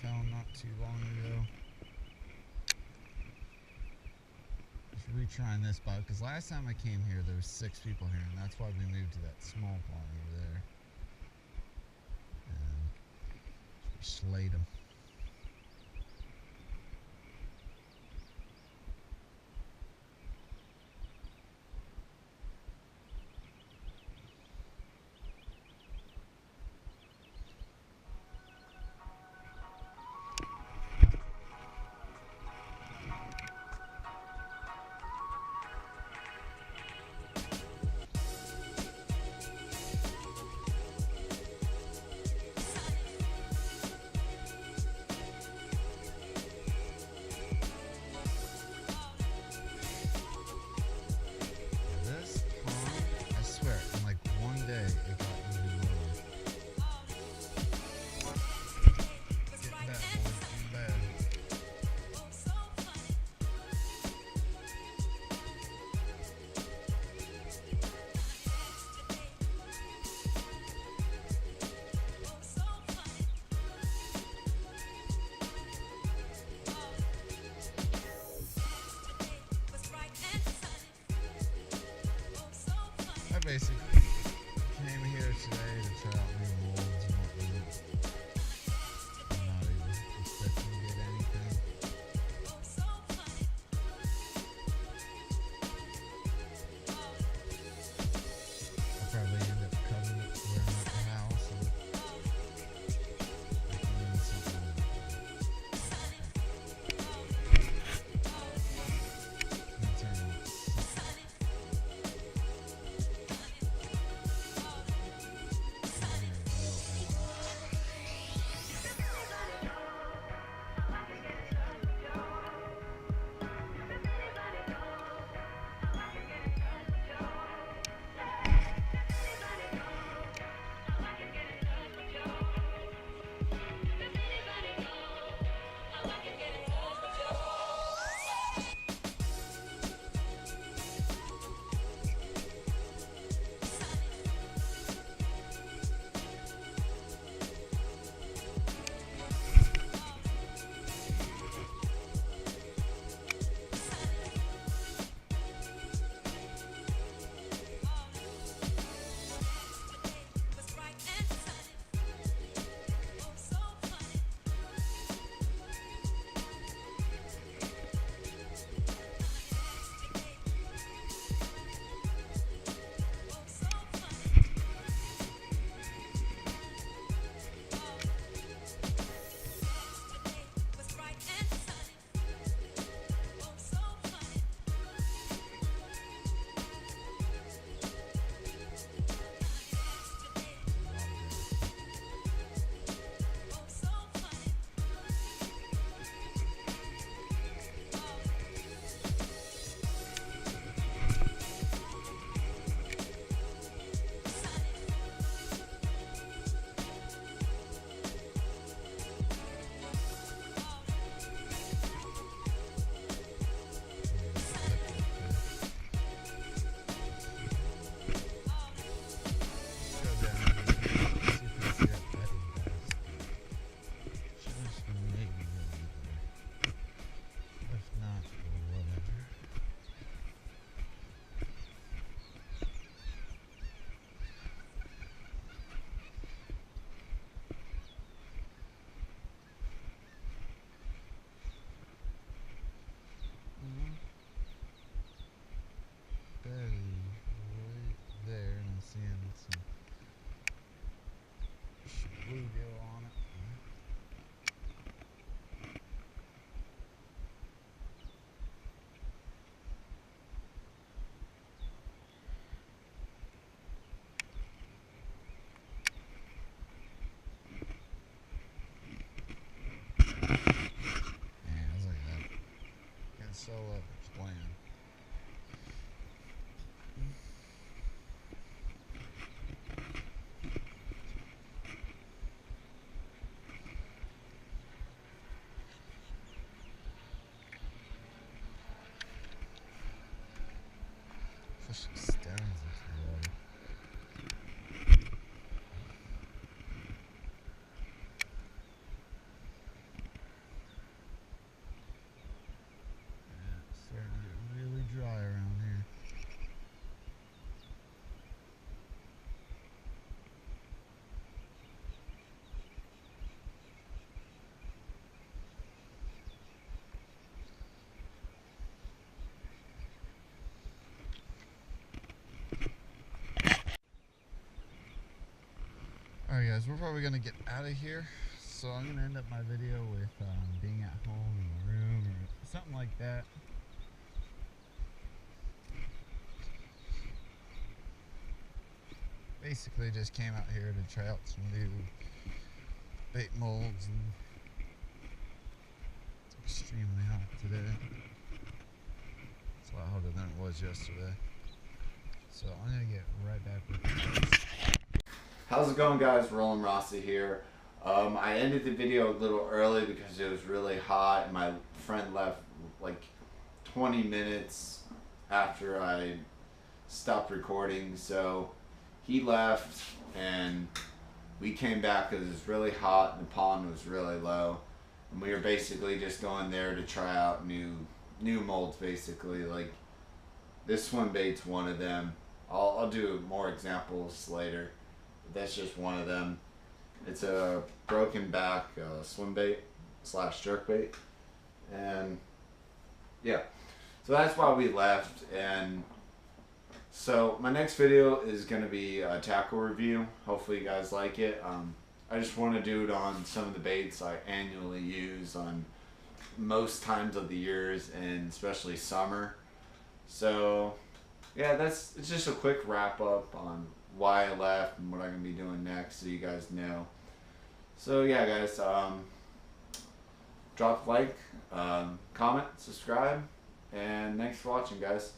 fell not too long ago. Just retrying this spot because last time I came here there was 6 people here, and that's why we moved to that small pond over there. And slayed them. Basically came here today to try out new molds and whatnot. I'm not even expecting to get anything. I'll probably end up cutting it where I'm at the house and making something. Bluegill on it. Yeah, I was like that. Getting so bland. Fish staring into the water. guys, we're probably gonna get out of here. So I'm gonna end up my video with being at home in the room or something like that. Basically just came out here to try out some new bait molds, and it's extremely hot today. It's a lot hotter than it was yesterday. So I'm gonna get right back with you guys. How's it going, guys? Roland Rossi here. I ended the video a little early because it was really hot and my friend left like 20 minutes after I stopped recording. So he left and we came back because it was really hot and the pond was really low. And we were basically just going there to try out new molds, basically. Like this swim bait's one of them. I'll do more examples later. That's just one of them. It's a broken back swim bait / jerk bait, and yeah, so that's why we left. And so my next video is going to be a tackle review. Hopefully you guys like it. I just want to do it on some of the baits I annually use on most times of the years, and especially summer. So yeah, it's just a quick wrap up on why I left and what I'm going to be doing next, so you guys know. So yeah, guys, drop a like, comment, subscribe, and thanks for watching, guys.